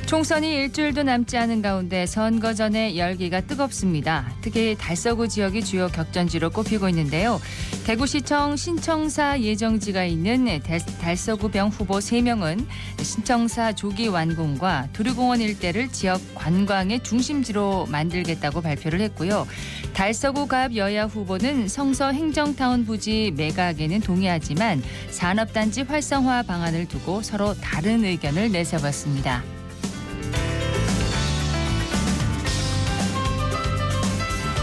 총선이 일주일도 남지 않은 가운데 선거 전의 열기가 뜨겁습니다. 특히 달서구 지역이 주요 격전지로 꼽히고 있는데요. 대구시청 신청사 예정지가 있는 달서구병 후보 3명은 신청사 조기 완공과 두류공원 일대를 지역 관광의 중심지로 만들겠다고 발표를 했고요. 달서구갑 여야 후보는 성서 행정타운 부지 매각에는 동의하지만 산업단지 활성화 방안을 두고 서로 다른 의견을 내세웠습니다.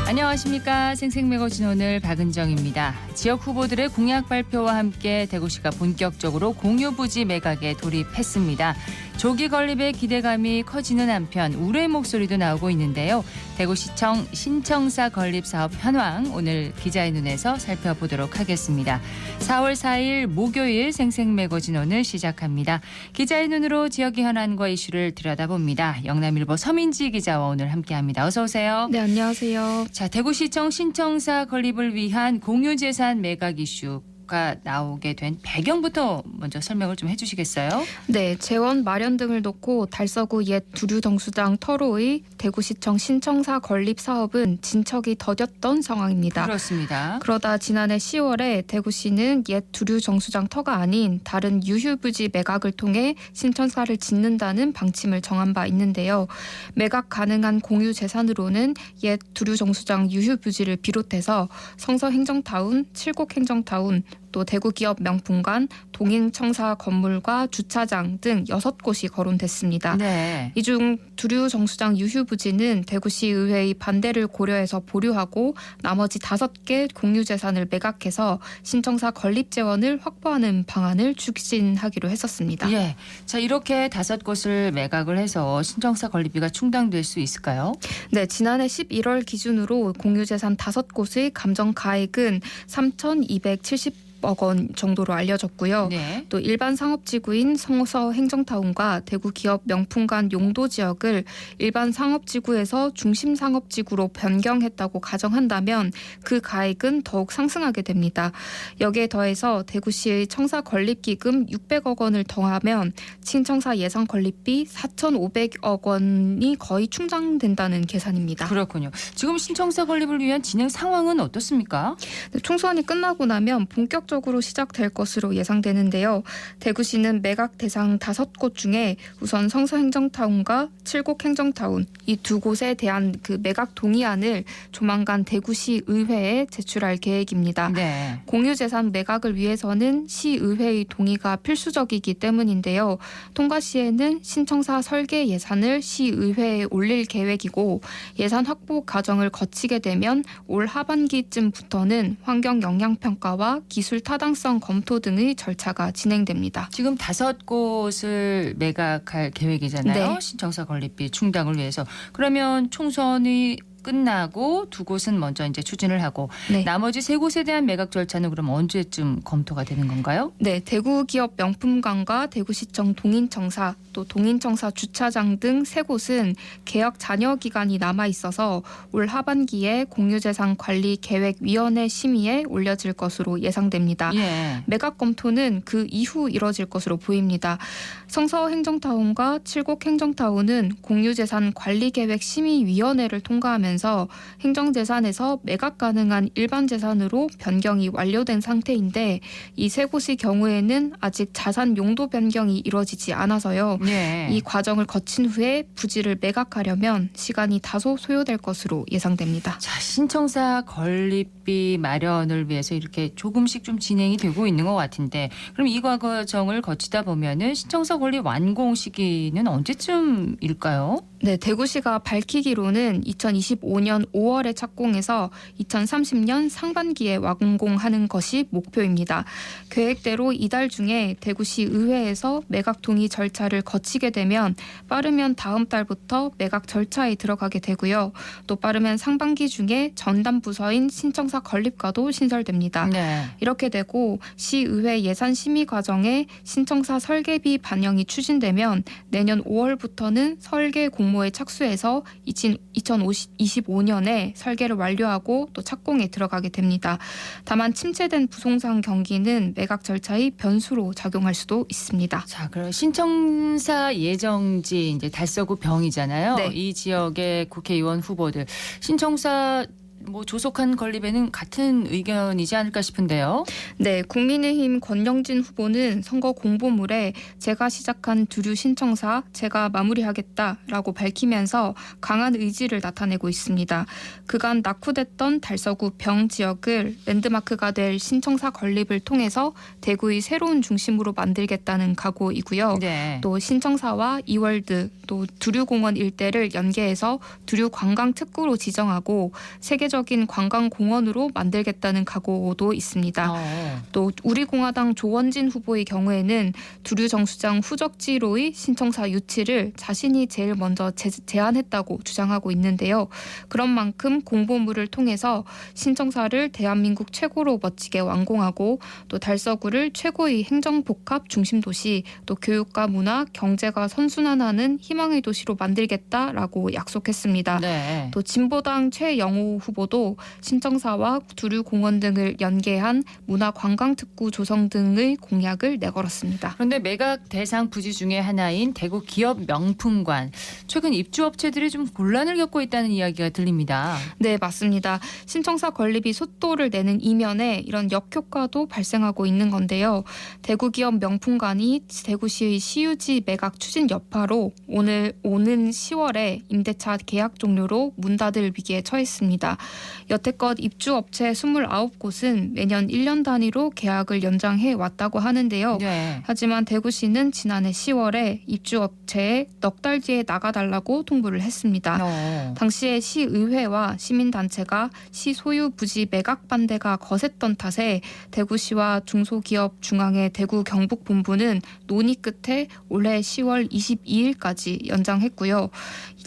안녕하십니까. 생생매거진 오늘 박은정입니다. 지역 후보들의 공약 발표와 함께 대구시가 본격적으로 공유부지 매각에 돌입했습니다. 조기 건립의 기대감이 커지는 한편 우려의 목소리도 나오고 있는데요. 대구시청 신청사 건립 사업 현황 오늘 기자의 눈에서 살펴보도록 하겠습니다. 4월 4일 목요일 생생매거진 오늘 시작합니다. 기자의 눈으로 지역의 현안과 이슈를 들여다봅니다. 영남일보 서민지 기자와 오늘 함께합니다. 어서 오세요. 네, 안녕하세요. 자, 대구시청 신청사 건립을 위한 공유재산 매각 이슈가 나오게 된 배경부터 먼저 설명을 좀 해주시겠어요? 네, 재원 마련 등을 놓고 달서구 옛 두류정수장 터로의 대구시청 신청사 건립 사업은 진척이 더뎠던 상황입니다. 그렇습니다. 그러다 지난해 10월에 대구시는 옛 두류정수장 터가 아닌 다른 유휴부지 매각을 통해 신청사를 짓는다는 방침을 정한 바 있는데요. 매각 가능한 공유 재산으로는 옛 두류정수장 유휴부지를 비롯해서 성서행정타운, 칠곡행정타운, 또 대구기업 명품관, 동인청사 건물과 주차장 등 6곳이 거론됐습니다. 네. 이 중 두류정수장 유휴부지는 대구시 의회의 반대를 고려해서 보류하고 나머지 5개 공유재산을 매각해서 신청사 건립 재원을 확보하는 방안을 추진하기로 했었습니다. 예. 자, 이렇게 5곳을 매각을 해서 신청사 건립비가 충당될 수 있을까요? 네, 지난해 11월 기준으로 공유재산 5곳의 감정가액은 3,270억 원 정도로 알려졌고요. 네. 또 일반 상업지구인 성서 행정타운과 대구 기업 명품관 용도 지역을 일반 상업지구에서 중심 상업지구로 변경했다고 가정한다면 그 가액은 더욱 상승하게 됩니다. 여기에 더해서 대구시의 청사 건립기금 600억 원을 더하면 신청사 예상 건립비 4,500억 원이 거의 충당된다는 계산입니다. 그렇군요. 지금 신청사 건립을 위한 진행 상황은 어떻습니까? 총선이 끝나고 나면 본격적으로 시작될 것으로 예상되는데요. 대구시는 매각 대상 5곳 중에 우선 성서행정타운과 칠곡행정타운 이 2곳에 대한 그 매각 동의안을 조만간 대구시 의회에 제출할 계획입니다. 네. 공유재산 매각을 위해서는 시의회의 동의가 필수적이기 때문인데요. 통과 시에는 신청사 설계 예산을 시의회에 올릴 계획이고 예산 확보 과정을 거치게 되면 올 하반기쯤부터는 환경 영향평가와 기술 타당성 검토 등의 절차가 진행됩니다. 지금 5곳을 매각할 계획이잖아요. 네. 신청사 건립비 충당을 위해서. 그러면 총선이 끝나고 2곳은 먼저 이제 추진을 하고 네. 나머지 3곳에 대한 매각 절차는 그럼 언제쯤 검토가 되는 건가요? 네, 대구기업 명품관과 대구시청 동인청사 또 동인청사 주차장 등 3곳은 개혁 잔여 기간이 남아 있어서 올 하반기에 공유재산관리계획위원회 심의에 올려질 것으로 예상됩니다. 예. 매각 검토는 그 이후 이뤄질 것으로 보입니다. 성서행정타운과 칠곡행정타운은 공유재산관리계획심의위원회를 통과하면서 행정재산에서 매각 가능한 일반 재산으로 변경이 완료된 상태인데 이 3곳의 경우에는 아직 자산 용도 변경이 이루어지지 않아서요. 네. 이 과정을 거친 후에 부지를 매각하려면 시간이 다소 소요될 것으로 예상됩니다. 자, 신청사 건립비 마련을 위해서 이렇게 조금씩 좀 진행이 되고 있는 것 같은데 그럼 이 과정을 거치다 보면은 신청사 건립 완공 시기는 언제쯤일까요? 네, 대구시가 밝히기로는 2025년 5월에 착공해서 2030년 상반기에 완공하는 것이 목표입니다. 계획대로 이달 중에 대구시 의회에서 매각 동의 절차를 거치게 되면 빠르면 다음 달부터 매각 절차에 들어가게 되고요. 또 빠르면 상반기 중에 전담 부서인 신청사 건립과도 신설됩니다. 네. 이렇게 되고 시의회 예산 심의 과정에 신청사 설계비 반영이 추진되면 내년 5월부터는 설계 공모에 착수해서 2025 2025년에 설계를 완료하고 또 착공에 들어가게 됩니다. 다만 침체된 부동산 경기는 매각 절차의 변수로 작용할 수도 있습니다. 자, 그럼 신청사 예정지 이제 달서구 병이잖아요. 네. 이 지역의 국회의원 후보들 신청사 조속한 건립에는 같은 의견이지 않을까 싶은데요. 네, 국민의힘 권영진 후보는 선거 공보물에 제가 시작한 두류 신청사 제가 마무리하겠다라고 밝히면서 강한 의지를 나타내고 있습니다. 그간 낙후됐던 달서구 병 지역을 랜드마크가 될 신청사 건립을 통해서 대구의 새로운 중심으로 만들겠다는 각오이고요. 네. 또 신청사와 이월드 또 두류공원 일대를 연계해서 두류 관광특구로 지정하고 세계적인 관광공원으로 만들겠다는 각오도 있습니다. 또 우리공화당 조원진 후보의 경우에는 두류 정수장 후적지로의 신청사 유치를 자신이 제일 먼저 제안했다고 주장하고 있는데요. 그런 만큼 공보물을 통해서 신청사를 대한민국 최고로 멋지게 완공하고 또 달서구를 최고의 행정복합 중심도시 또 교육과 문화, 경제가 선순환하는 희망의 도시로 만들겠다라고 약속했습니다. 네. 또 진보당 최영호 후보도 신청사와 두류공원 등을 연계한 문화관광특구 조성 등의 공약을 내걸었습니다. 그런데 매각 대상 부지 중에 하나인 대구 기업 명품관. 최근 입주업체들이 좀 곤란을 겪고 있다는 이야기가 들립니다. 네, 맞습니다. 신청사 건립이 속도를 내는 이면에 이런 역효과도 발생하고 있는 건데요. 대구 기업 명품관이 대구시의 시유지 매각 추진 여파로 오는 10월에 임대차 계약 종료로 문 닫을 위기에 처했습니다. 여태껏 입주업체 29곳은 매년 1년 단위로 계약을 연장해 왔다고 하는데요. 네. 하지만 대구시는 지난해 10월에 입주업체에 넉 달 뒤에 나가달라고 통보를 했습니다. 당시에 시의회와 시민단체가 시 소유 부지 매각 반대가 거셌던 탓에 대구시와 중소기업중앙회 대구 경북본부는 논의 끝에 올해 10월 22일까지 연장했고요.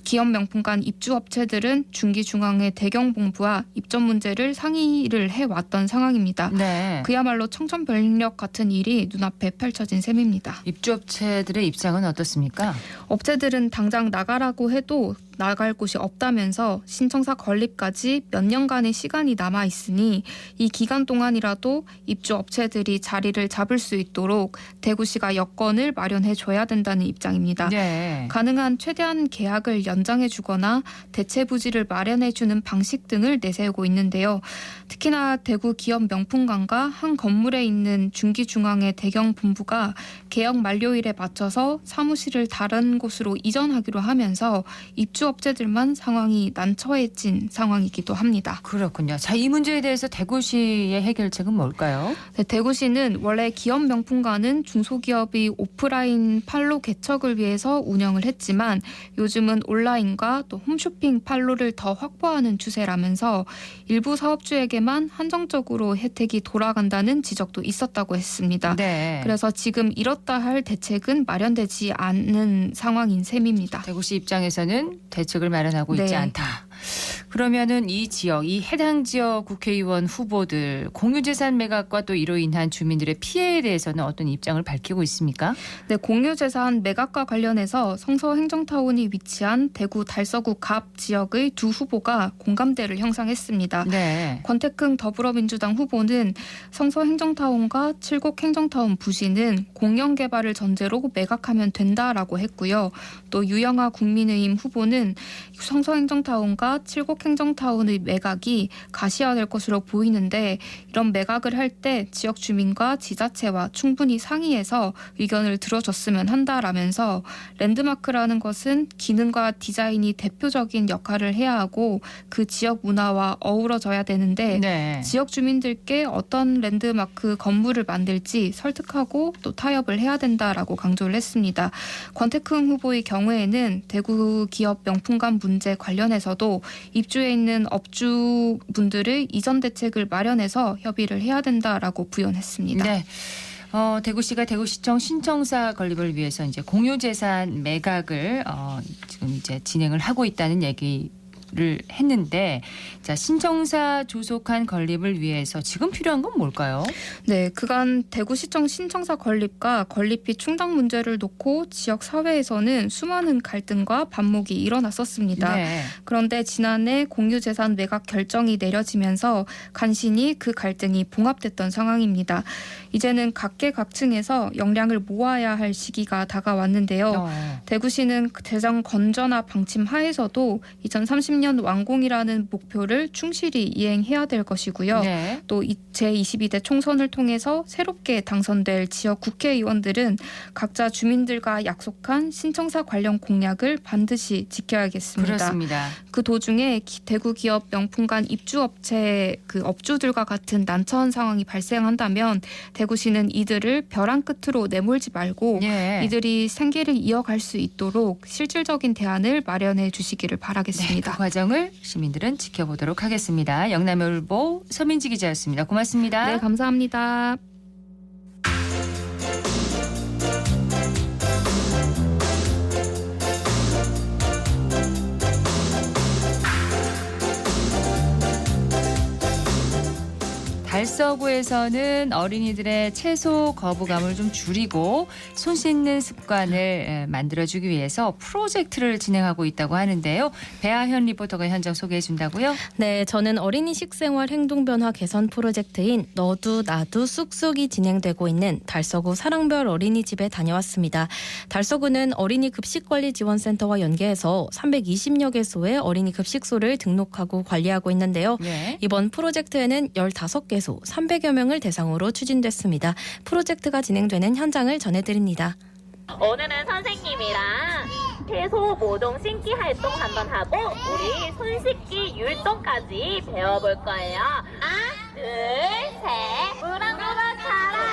기업 명품관 입주업체들은 중기중앙회 대경본부와 입점 문제를 상의를 해왔던 상황입니다. 네. 그야말로 청천벽력 같은 일이 눈앞에 펼쳐진 셈입니다. 입주업체들의 입장은 어떻습니까? 업체들은 당장 나가라고 해도 나갈 곳이 없다면서 신청사 건립까지 몇 년간의 시간이 남아 있으니 이 기간 동안이라도 입주업체들이 자리를 잡을 수 있도록 대구시가 여건을 마련해 줘야 된다는 입장입니다. 네. 가능한 최대한 계약을 연장해 주거나 대체 부지를 마련해 주는 방식 등을 내세우고 있는데요. 특히나 대구 기업 명품관과 한 건물에 있는 중기중앙회 대경본부가 계약 만료일에 맞춰서 사무실을 다른 곳으로 이전하기로 하면서 입주업체들만 상황이 난처해진 상황이기도 합니다. 그렇군요. 자, 이 문제에 대해서 대구시의 해결책은 뭘까요? 네, 대구시는 원래 기업 명품관은 중소기업이 오프라인 판로 개척을 위해서 운영을 했지만 요즘은 온라인과 또 홈쇼핑 판로를 더 확보하는 추세라면서 일부 사업주에게만 한정적으로 혜택이 돌아간다는 지적도 있었다고 했습니다. 네. 그래서 지금 이렇다 할 대책은 마련되지 않는 상황인 셈입니다. 대구시 입장에서는 대책을 마련하고 있지 네. 않다. 그러면은 이 지역, 이 해당 지역 국회의원 후보들 공유재산 매각과 또 이로 인한 주민들의 피해에 대해서는 어떤 입장을 밝히고 있습니까? 네, 공유재산 매각과 관련해서 성서행정타운이 위치한 대구 달서구 갑 지역의 두 후보가 공감대를 형성했습니다. 네. 권태긍 더불어민주당 후보는 성서행정타운과 칠곡행정타운 부지는 공영개발을 전제로 매각하면 된다라고 했고요. 또 유영아 국민의힘 후보는 성서행정타운과 칠곡행정타운의 매각이 가시화될 것으로 보이는데 이런 매각을 할 때 지역 주민과 지자체와 충분히 상의해서 의견을 들어줬으면 한다라면서 랜드마크라는 것은 기능과 디자인이 대표적인 역할을 해야 하고 그 지역 문화와 어우러져야 되는데 네. 지역 주민들께 어떤 랜드마크 건물을 만들지 설득하고 또 타협을 해야 된다라고 강조를 했습니다. 권태긍 후보의 경우에는 대구 기업 명품관 문제 관련해서도 입주해 있는 업주분들의 이전 대책을 마련해서 협의를 해야 된다라고 부연했습니다. 네. 대구시가 대구시청 신청사 건립을 위해서 이제 공유재산 매각을 지금 이제 진행을 하고 있다는 얘기 했는데 자, 신청사 조속한 건립을 위해서 지금 필요한 건 뭘까요? 네, 그간 대구시청 신청사 건립과 건립비 충당 문제를 놓고 지역 사회에서는 수많은 갈등과 반목이 일어났었습니다. 네. 그런데 지난해 공유재산 매각 결정이 내려지면서 간신히 그 갈등이 봉합됐던 상황입니다. 이제는 각계각층에서 역량을 모아야 할 시기가 다가왔는데요. 대구시는 재정 건전화 방침 하에서도 2030년 완공이라는 목표를 충실히 이행해야 될 것이고요. 네. 또 제22대 총선을 통해서 새롭게 당선될 지역 국회의원들은 각자 주민들과 약속한 신청사 관련 공약을 반드시 지켜야겠습니다. 그렇습니다. 그 도중에 대구 기업 명품관 입주업체 그 업주들과 같은 난처한 상황이 발생한다면 대구시는 이들을 벼랑 끝으로 내몰지 말고 예. 이들이 생계를 이어갈 수 있도록 실질적인 대안을 마련해 주시기를 바라겠습니다. 그 과정을 시민들은 지켜보도록 하겠습니다. 영남일보 서민지 기자였습니다. 고맙습니다. 네, 감사합니다. 달서구에서는 어린이들의 채소 거부감을 좀 줄이고 손 씻는 습관을 만들어주기 위해서 프로젝트를 진행하고 있다고 하는데요. 배아현 리포터가 현장 소개해 준다고요? 네, 저는 어린이 식생활 행동변화 개선 프로젝트인 너도 나도 쑥쑥이 진행되고 있는 달서구 사랑별 어린이집에 다녀왔습니다. 달서구는 어린이 급식관리지원센터와 연계해서 320여 개소의 어린이 급식소를 등록하고 관리하고 있는데요. 네. 이번 프로젝트에는 15개소 300여 명을 대상으로 추진됐습니다. 프로젝트가 진행되는 현장을 전해드립니다. 오늘은 선생님이랑 채소 모종 심기 활동 한번 하고 우리 손 씻기 율동까지 배워볼 거예요. 하나, 둘, 셋. 무럭무럭 자라라.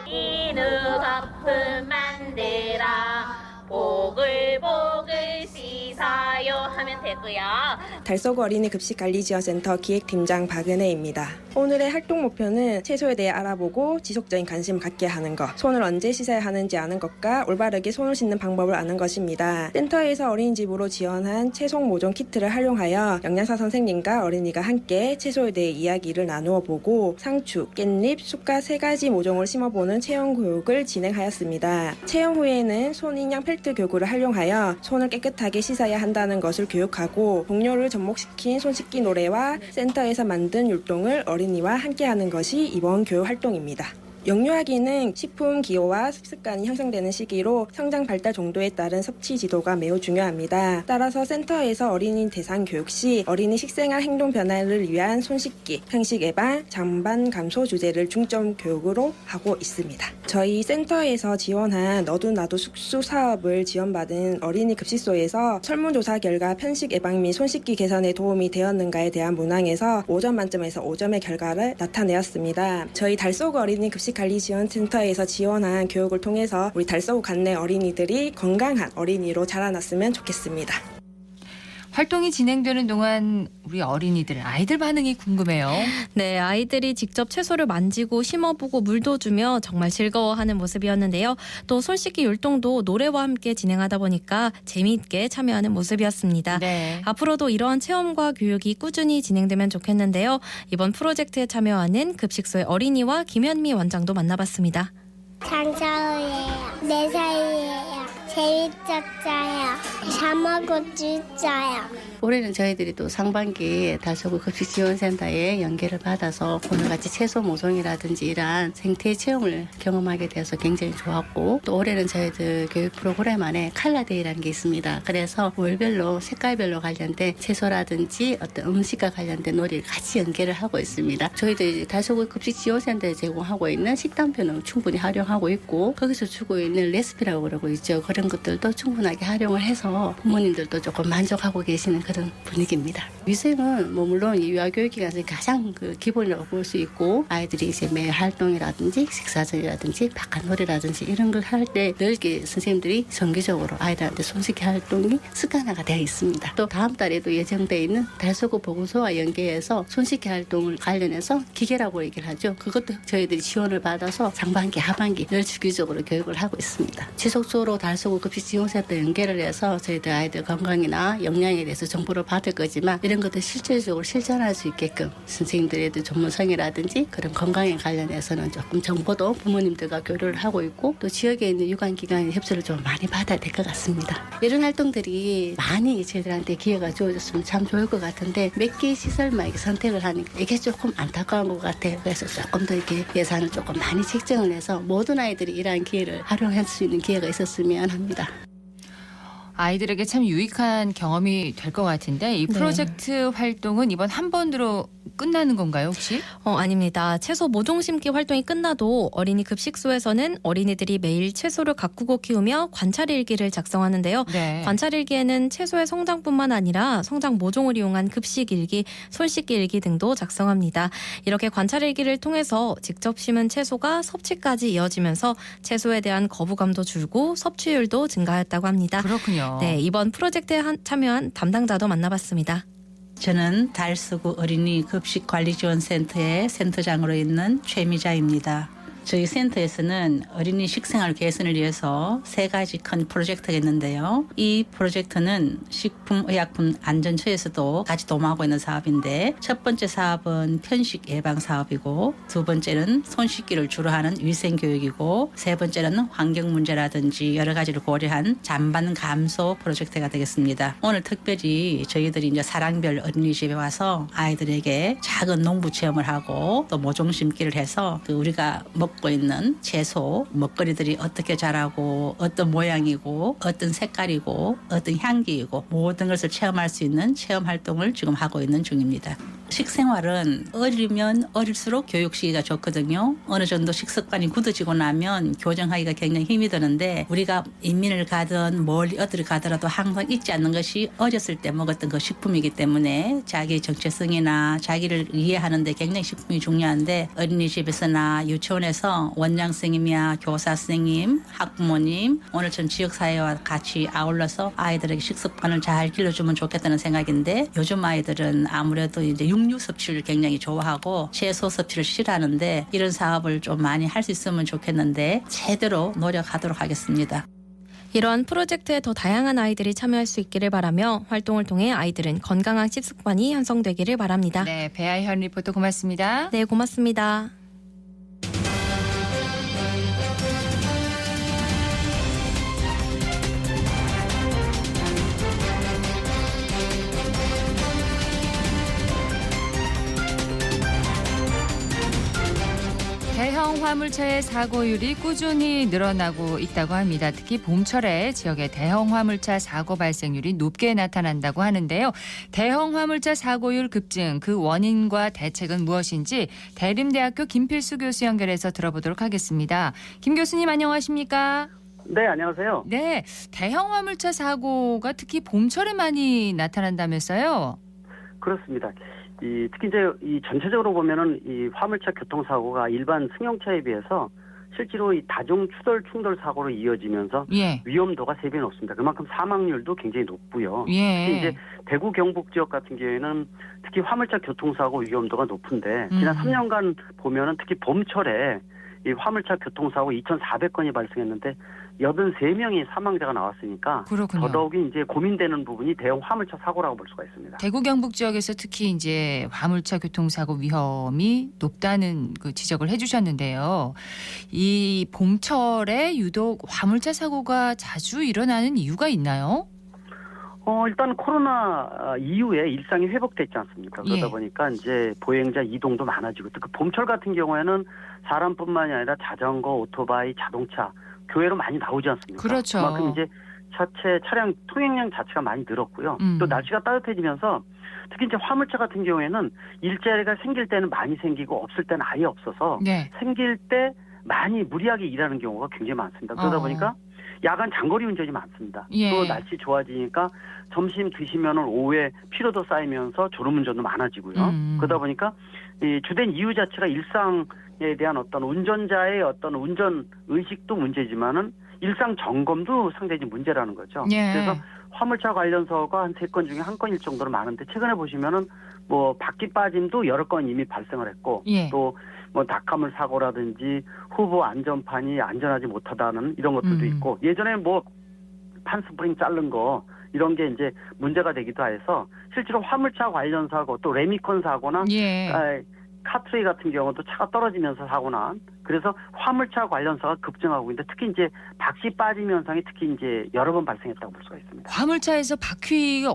이누 거품 만들어 보글보글 씻어요 하면 되고요. 달서구 어린이 급식관리지원센터 기획팀장 박은혜입니다. 오늘의 활동 목표는 채소에 대해 알아보고 지속적인 관심을 갖게 하는 것, 손을 언제 씻어야 하는지 아는 것과 올바르게 손을 씻는 방법을 아는 것입니다. 센터에서 어린이집으로 지원한 채소 모종 키트를 활용하여 영양사 선생님과 어린이가 함께 채소에 대해 이야기를 나누어 보고 상추, 깻잎, 쑥갓 3가지 모종을 심어보는 체험 교육을 진행하였습니다. 체험 후에는 손인형 펠트 교구를 활용하여 손을 깨끗하게 씻어야 한다는 것을 교육하고 동료를 접목시킨 손 씻기 노래와 센터에서 만든 율동을 어린이와 함께하는 것이 이번 교육 활동입니다. 영유아기는 식품 기호와 습관이 형성되는 시기로 성장 발달 정도에 따른 섭취 지도가 매우 중요합니다. 따라서 센터에서 어린이 대상 교육 시 어린이 식생활 행동 변화를 위한 손 씻기, 편식 예방, 잔반 감소 주제를 중점 교육으로 하고 있습니다. 저희 센터에서 지원한 너도 나도 숙수 사업을 지원받은 어린이 급식소에서 설문조사 결과 편식 예방 및 손 씻기 개선에 도움이 되었는가에 대한 문항에서 5점 만점에서 5점의 결과를 나타내었습니다. 저희 달서구 어린이 급식관리지원센터에서 지원한 교육을 통해서 우리 달서구 관내 어린이들이 건강한 어린이로 자라났으면 좋겠습니다. 활동이 진행되는 동안 우리 아이들 반응이 궁금해요. 네, 아이들이 직접 채소를 만지고 심어보고 물도 주며 정말 즐거워하는 모습이었는데요. 또 손 씻기 율동도 노래와 함께 진행하다 보니까 재미있게 참여하는 모습이었습니다. 네. 앞으로도 이러한 체험과 교육이 꾸준히 진행되면 좋겠는데요. 이번 프로젝트에 참여하는 급식소의 어린이와 김현미 원장도 만나봤습니다. 장서우예요. 4살이에요. 재밌었어요. 사먹어주어요. 올해는 저희들이 또 상반기에 달서구 급식지원센터에 연계를 받아서 오늘같이 채소 모종이라든지 이러한 생태 체험을 경험하게 돼서 굉장히 좋았고, 또 올해는 저희들 교육 프로그램 안에 컬러데이라는 게 있습니다. 그래서 월별로 색깔별로 관련된 채소라든지 어떤 음식과 관련된 놀이를 같이 연계를 하고 있습니다. 저희들이 달서구 급식지원센터에 제공하고 있는 식단표는 충분히 활용하고 있고, 거기서 주고 있는 레시피라고 그러고 있죠. 그런 것들도 충분하게 활용을 해서 부모님들도 조금 만족하고 계시는 그런 분위기입니다. 위생은 뭐 물론 이 유아교육기관에서 가장 그 기본이라고 볼 수 있고 아이들이 이제 매 활동이라든지 식사 전이라든지 바깥놀이라든지 이런 걸 할 때 늘 선생님들이 정기적으로 아이들한테 손 씻기 활동이 습관화가 되어 있습니다. 또 다음 달에도 예정되어 있는 달서구 보건소와 연계해서 손 씻기 활동을 관련해서 기계라고 얘기를 하죠. 그것도 저희들이 지원을 받아서 상반기, 하반기 늘 주기적으로 교육을 하고 있습니다. 지속적으로 달서구 급식지원센터 연계를 해서 저희들 아이들 건강이나 영양에 대해서 정보를 받을 거지만 이런 것들 실질적으로 실천할 수 있게끔 선생님들의 전문성이라든지 그런 건강에 관련해서는 조금 정보도 부모님들과 교류를 하고 있고 또 지역에 있는 유관기관의 협조를 좀 많이 받아야 될 것 같습니다. 이런 활동들이 많이 저희들한테 기회가 주어졌으면 참 좋을 것 같은데 몇 개의 시설만 이렇게 선택을 하니까 이게 조금 안타까운 것 같아요. 그래서 조금 더 이렇게 예산을 조금 많이 책정을 해서 모든 아이들이 이러한 기회를 활용할 수 있는 기회가 있었으면 합니다. 아이들에게 참 유익한 경험이 될 것 같은데 이 프로젝트 활동은 이번 한 번으로 끝나는 건가요, 혹시? 아닙니다. 채소 모종 심기 활동이 끝나도 어린이 급식소에서는 어린이들이 매일 채소를 가꾸고 키우며 관찰일기를 작성하는데요. 네. 관찰일기에는 채소의 성장뿐만 아니라 성장 모종을 이용한 급식일기, 손씻기일기 등도 작성합니다. 이렇게 관찰일기를 통해서 직접 심은 채소가 섭취까지 이어지면서 채소에 대한 거부감도 줄고 섭취율도 증가했다고 합니다. 그렇군요. 네, 이번 프로젝트에 참여한 담당자도 만나봤습니다. 저는 달서구 어린이 급식관리지원센터의 센터장으로 있는 최미자입니다. 저희 센터에서는 어린이 식생활 개선을 위해서 3가지 큰 프로젝트가 있는데요. 이 프로젝트는 식품의약품 안전처에서도 같이 도모하고 있는 사업인데 첫 번째 사업은 편식 예방 사업이고 두 번째는 손 씻기를 주로 하는 위생교육이고 세 번째는 환경 문제라든지 여러 가지를 고려한 잔반 감소 프로젝트가 되겠습니다. 오늘 특별히 저희들이 이제 사랑별 어린이집에 와서 아이들에게 작은 농부 체험을 하고 또 모종 심기를 해서 우리가 먹고 있는 채소, 먹거리들이 어떻게 자라고 어떤 모양이고 어떤 색깔이고 어떤 향기이고 모든 것을 체험할 수 있는 체험 활동을 지금 하고 있는 중입니다. 식생활은 어리면 어릴수록 교육 시기가 좋거든요. 어느 정도 식습관이 굳어지고 나면 교정하기가 굉장히 힘이 드는데 우리가 인민을 가든 멀리 어디를 가더라도 항상 잊지 않는 것이 어렸을 때 먹었던 그 식품이기 때문에 자기의 정체성이나 자기를 이해하는 데 굉장히 식품이 중요한데 어린이집에서나 유치원에서 원장 선생님이나 교사 선생님, 학부모님 오늘처럼 지역사회와 같이 아울러서 아이들에게 식습관을 잘 길러주면 좋겠다는 생각인데 요즘 아이들은 아무래도 이제 육류 섭취를 굉장히 좋아하고 채소 섭취를 싫어하는데 이런 사업을 좀 많이 할 수 있으면 좋겠는데 제대로 노력하도록 하겠습니다. 이러한 프로젝트에 더 다양한 아이들이 참여할 수 있기를 바라며 활동을 통해 아이들은 건강한 식습관이 형성되기를 바랍니다. 네, 배아현 리포터 고맙습니다. 네, 고맙습니다. 대형 화물차의 사고율이 꾸준히 늘어나고 있다고 합니다. 특히 봄철에 지역의 대형 화물차 사고 발생률이 높게 나타난다고 하는데요. 대형 화물차 사고율 급증, 그 원인과 대책은 무엇인지 대림대학교 김필수 교수 연결해서 들어보도록 하겠습니다. 김 교수님 안녕하십니까? 네, 안녕하세요. 네, 대형 화물차 사고가 특히 봄철에 많이 나타난다면서요? 그렇습니다. 특히 이제 이 전체적으로 보면은 이 화물차 교통사고가 일반 승용차에 비해서 실제로 이 다중 추돌 충돌 사고로 이어지면서 예. 위험도가 3배 높습니다. 그만큼 사망률도 굉장히 높고요. 예. 특히 이제 대구 경북 지역 같은 경우에는 특히 화물차 교통사고 위험도가 높은데 지난 3년간 보면은 특히 봄철에 이 화물차 교통사고 2,400건이 발생했는데 83명이 사망자가 나왔으니까 그렇군요. 더더욱이 이제 고민되는 부분이 대형 화물차 사고라고 볼 수가 있습니다. 대구 경북 지역에서 특히 이제 화물차 교통사고 위험이 높다는 그 지적을 해주셨는데요. 이 봄철에 유독 화물차 사고가 자주 일어나는 이유가 있나요? 일단 코로나 이후에 일상이 회복됐지 않습니까? 그러다 예. 보니까 이제 보행자 이동도 많아지고 또 그 봄철 같은 경우에는 사람뿐만이 아니라 자전거, 오토바이, 자동차 교외로 많이 나오지 않습니까? 그렇죠. 그만큼 이제 차량 통행량 자체가 많이 늘었고요. 또 날씨가 따뜻해지면서 특히 이제 화물차 같은 경우에는 일자리가 생길 때는 많이 생기고 없을 때는 아예 없어서 네. 생길 때 많이 무리하게 일하는 경우가 굉장히 많습니다. 그러다 보니까 야간 장거리 운전이 많습니다. 예. 또 날씨 좋아지니까 점심 드시면은 오후에 피로도 쌓이면서 졸음운전도 많아지고요. 그러다 보니까 이 주된 이유 자체가 일상에 대한 어떤 운전자의 어떤 운전 의식도 문제지만은 일상 점검도 상당히 문제라는 거죠. 예. 그래서 화물차 관련서가 한 3건 중에 1건일 정도로 많은데 최근에 보시면은 뭐 바퀴 빠짐도 여러 건 이미 발생을 했고 예. 또 뭐 낙하물 사고라든지 후보 안전판이 안전하지 못하다는 이런 것들도 있고 예전에 뭐 판스프링 자른 거 이런 게 이제 문제가 되기도 해서 실제로 화물차 관련 사고 또 레미콘 사고나 예. 카트레이 같은 경우도 차가 떨어지면서 사고 난 그래서 화물차 관련사가 급증하고 있는데 특히 이제 바퀴 빠짐 현상이 특히 이제 여러 번 발생했다고 볼 수가 있습니다. 화물차에서 바퀴가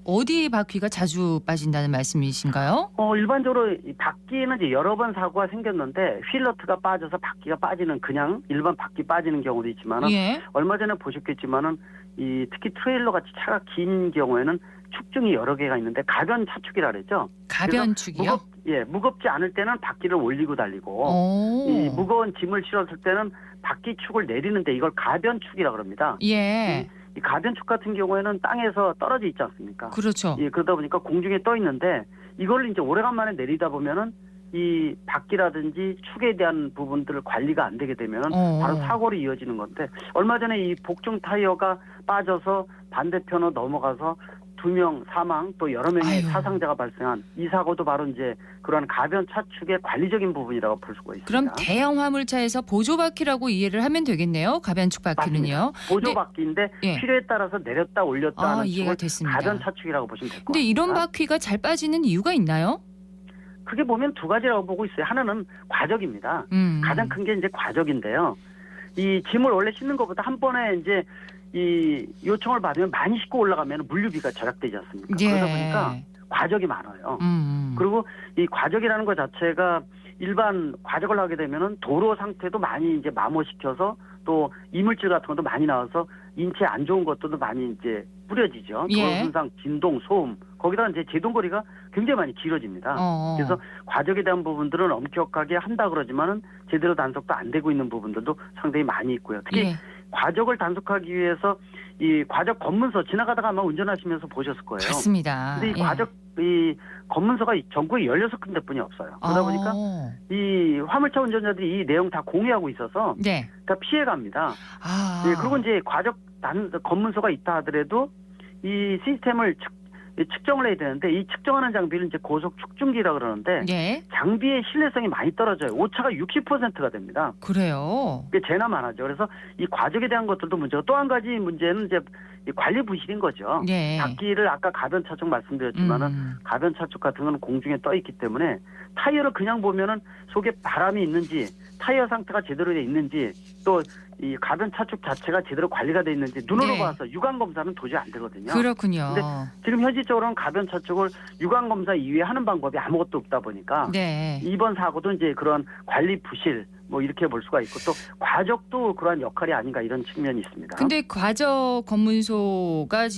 어디 바퀴가 자주 빠진다는 말씀이신가요? 일반적으로 이 바퀴는 이제 여러 번 사고가 생겼는데 휠너트가 빠져서 바퀴가 빠지는 그냥 일반 바퀴 빠지는 경우도 있지만은 예. 얼마 전에 보셨겠지만은 이 특히 트레일러 같이 차가 긴 경우에는 축중이 여러 개가 있는데 가변 차축이라 그랬죠. 가변축이요? 무겁지 않을 때는 바퀴를 올리고 달리고 이 무거운 짐을 실었을 때는 바퀴축을 내리는데 이걸 가변축이라 그럽니다. 예. 이 가변축 같은 경우에는 땅에서 떨어져 있지 않습니까? 그렇죠. 예, 그러다 보니까 공중에 떠 있는데 이걸 이제 오래간만에 내리다 보면은 이 바퀴라든지 축에 대한 부분들을 관리가 안 되게 되면 바로 사고로 이어지는 건데 얼마 전에 이 복중 타이어가 빠져서 반대편으로 넘어가서 2명 사망 또 여러 명의 사상자가 발생한 이 사고도 바로 이제 그러한 가변 차축의 관리적인 부분이라고 볼 수가 있습니다. 그럼 대형 화물차에서 보조바퀴라고 이해를 하면 되겠네요. 가변축 바퀴는요. 보조바퀴인데 필요에 따라서 내렸다 올렸다 하는 이해가 축을 됐습니다. 가변 차축이라고 보시면 될 것 같습니다. 근데 이런 바퀴가 잘 빠지는 이유가 있나요? 크게 보면 두 가지라고 보고 있어요. 하나는 과적입니다. 가장 큰 게 이제 과적인데요. 이 짐을 원래 싣는 것보다 한 번에 이제 이 요청을 받으면 많이 싣고 올라가면 물류비가 절약되지 않습니까? 예. 그러다 보니까 과적이 많아요. 그리고 이 과적이라는 것 자체가 일반 과적을 하게 되면은 도로 상태도 많이 이제 마모시켜서 또 이물질 같은 것도 많이 나와서 인체에 안 좋은 것들도 많이 이제 뿌려지죠. 도로 손상, 진동, 소음 거기다가 이제 제동거리가 굉장히 많이 길어집니다. 그래서 과적에 대한 부분들은 엄격하게 한다 그러지만은 제대로 단속도 안 되고 있는 부분들도 상당히 많이 있고요. 특히 과적을 단속하기 위해서 이 과적 검문서 지나가다가 아마 운전하시면서 보셨을 거예요. 맞습니다. 근데 이 과적 이 검문서가 전국에 16군데뿐이 없어요. 그러다 보니까 이 화물차 운전자들이 이 내용 다 공유하고 있어서 다 피해갑니다. 그리고 이제 과적 검문서가 있다 하더라도 이 시스템을 측정을 해야 되는데 이 측정하는 장비를 이제 고속 측중기라 그러는데 장비의 신뢰성이 많이 떨어져요. 오차가 60%가 됩니다. 그래요. 이게 재나 많아죠. 그래서 이 과적에 대한 것들도 문제고 또 한 가지 문제는 이제 이 관리 부실인 거죠. 바퀴를 아까 가변 차축 말씀드렸지만은 가변 차축 같은 건 공중에 떠 있기 때문에 타이어를 그냥 보면은 속에 바람이 있는지 타이어 상태가 제대로 돼 있는지 또 이 가변 차축 자체가 제대로 관리가 돼 있는지 눈으로 봐서 육안 검사는 도저히 안 되거든요. 그렇군요. 근데 지금 현실적으로는 가변 차축을 육안 검사 이외에 하는 방법이 아무것도 없다 보니까 이번 사고도 이제 그런 관리 부실 뭐 이렇게 볼 수가 있고 또 과적도 그러한 역할이 아닌가 이런 측면이 있습니다. 근데 과적 검문소가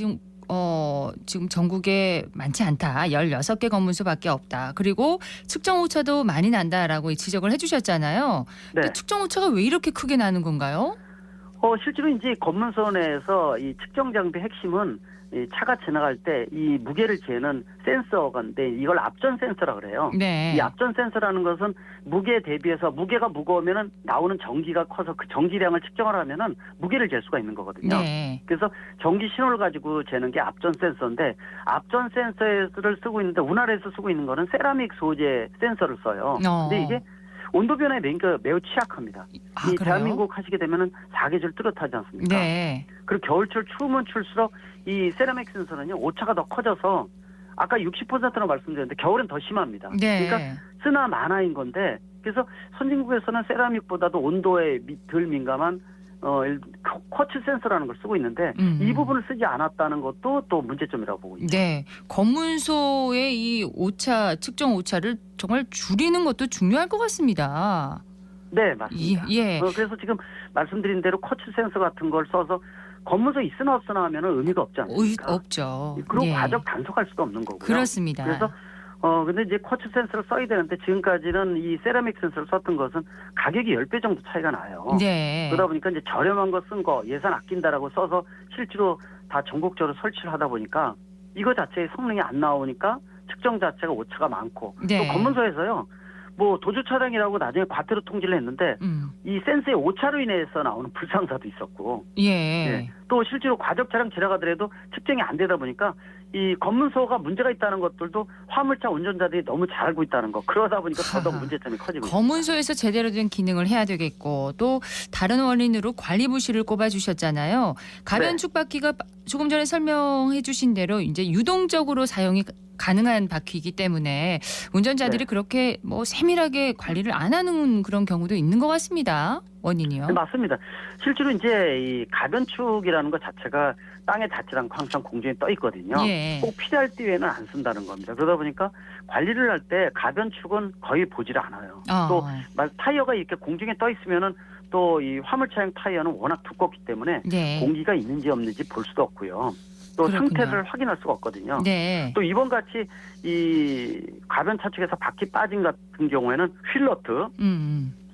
지금 전국에 많지 않다. 16개 검문소밖에 없다. 그리고 측정 오차도 많이 난다라고 지적을 해주셨잖아요. 근데 측정 오차가 왜 이렇게 크게 나는 건가요? 실제로 이제 검문소 내에서 이 측정 장비 핵심은 이 차가 지나갈 때 이 무게를 재는 센서가인데 이걸 앞전 센서라 그래요. 이 앞전 센서라는 것은 무게 대비해서 무게가 무거우면은 나오는 전기가 커서 그 전기량을 측정을 하면은 무게를 잴 수가 있는 거거든요. 그래서 전기 신호를 가지고 재는 게 앞전 센서인데 앞전 센서를 쓰고 있는데 우리나라에서 쓰고 있는 거는 세라믹 소재 센서를 써요. 근데 이게 온도 변화에 매우 취약합니다. 이 대한민국 하시게 되면은 사계절 뚜렷하지 않습니까? 그리고 겨울철 추우면 추울수록 이 세라믹 센서는요 오차가 더 커져서 아까 60%라고 말씀드렸는데 겨울엔 더 심합니다. 그러니까 쓰나 마나인 건데 그래서 선진국에서는 세라믹보다도 온도에 덜 민감한 쿼츠 센서라는 걸 쓰고 있는데 이 부분을 쓰지 않았다는 것도 또 문제점이라고 보고 있습니다. 검문소의 이 오차 측정 오차를 정말 줄이는 것도 중요할 것 같습니다. 네, 맞습니다. 그래서 지금 말씀드린 대로 쿼츠 센서 같은 걸 써서 검문소 있으나 없으나 하면 의미가 없지 않습니까? 없죠. 그리고 과적 단속할 수도 없는 거고요. 그렇습니다. 그래서 근데 이제 쿼츠 센서를 써야 되는데 지금까지는 이 세라믹 센서를 썼던 것은 가격이 10배 정도 차이가 나요. 네. 그러다 보니까 이제 저렴한 거 쓴 거 예산 아낀다라고 써서 실제로 다 전국적으로 설치를 하다 보니까 이거 자체의 성능이 안 나오니까 측정 자체가 오차가 많고 네. 또 검문소에서요. 뭐 도주 차량이라고 나중에 과태료 통지를 했는데 이 센서의 오차로 인해서 나오는 불상사도 있었고 예. 또 실제로 과적 차량 지나가더라도 측정이 안 되다 보니까 이 검문소가 문제가 있다는 것들도 화물차 운전자들이 너무 잘 알고 있다는 거. 그러다 보니까 더더욱 문제점이 커지고 있습니다. 검문소에서 제대로 된 기능을 해야 되겠고 또 다른 원인으로 관리 부실을 꼽아주셨잖아요. 가변축 바퀴가 조금 전에 설명해 주신 대로 이제 유동적으로 사용이 가능한 바퀴이기 때문에 운전자들이 네. 그렇게 뭐 세밀하게 관리를 안 하는 그런 경우도 있는 것 같습니다. 원인이요. 네, 맞습니다. 실제로 이제 이 가변축이라는 것 자체가 땅에 닿지 않고 항상 공중에 떠 있거든요. 예. 꼭 필요할 때에는 안 쓴다는 겁니다. 그러다 보니까 관리를 할 때 가변축은 거의 보지를 않아요. 또 타이어가 이렇게 공중에 떠 있으면은 또 이 화물차용 타이어는 워낙 두껍기 때문에 네. 공기가 있는지 없는지 볼 수도 없고요. 또 그렇군요. 상태를 확인할 수가 없거든요. 네. 또 이번 같이 이 가변차 측에서 바퀴 빠진 같은 경우에는 휠너트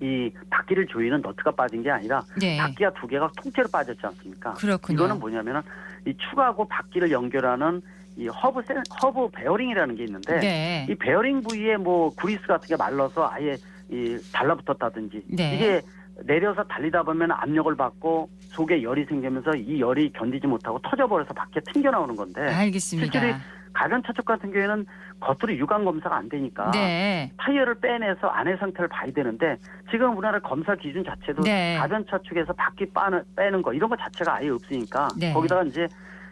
이 바퀴를 조이는 너트가 빠진 게 아니라 네. 바퀴가 두 개가 통째로 빠졌지 않습니까? 그렇군요. 이거는 뭐냐면은 이 축하고 바퀴를 연결하는 이 허브 베어링이라는 게 있는데 네. 이 베어링 부위에 뭐 그리스 같은 게 말라서 아예 이 달라붙었다든지 네. 이게 내려서 달리다 보면 압력을 받고 속에 열이 생기면서 이 열이 견디지 못하고 터져버려서 밖에 튕겨 나오는 건데 알겠습니다. 실제로 가변차 쪽 같은 경우에는 겉으로 유관 검사가 안 되니까 네. 타이어를 빼내서 안의 상태를 봐야 되는데 지금 우리나라 검사 기준 자체도 네. 가변차 측에서 바퀴 빼는 거 이런 거 자체가 아예 없으니까 네. 거기다가 이제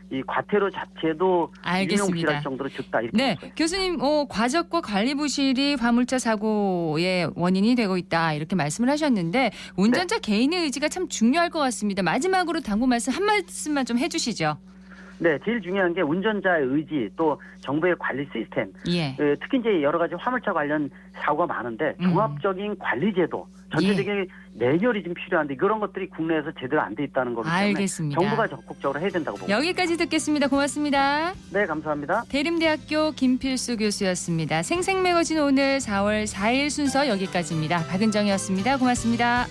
이 과태료 자체도 알겠습니다. 유명무실할 정도로 적다 이렇게 네, 보죠. 교수님, 과적과 관리 부실이 화물차 사고의 원인이 되고 있다 이렇게 말씀을 하셨는데 운전자 개인의 의지가 참 중요할 것 같습니다. 마지막으로 당부 말씀 한 말씀만 좀 해주시죠. 네, 제일 중요한 게 운전자의 의지 또 정부의 관리 시스템. 예. 특히 이제 여러 가지 화물차 관련 사고가 많은데 종합적인 관리 제도, 전체적인 내결이 좀 필요한데 그런 것들이 국내에서 제대로 안 돼 있다는 거기 때문에 알겠습니다. 정부가 적극적으로 해야 된다고 봅니다. 여기까지 듣겠습니다. 고맙습니다. 네, 감사합니다. 대림대학교 김필수 교수였습니다. 생생매거진 오늘 4월 4일 순서 여기까지입니다. 박은정이었습니다. 고맙습니다.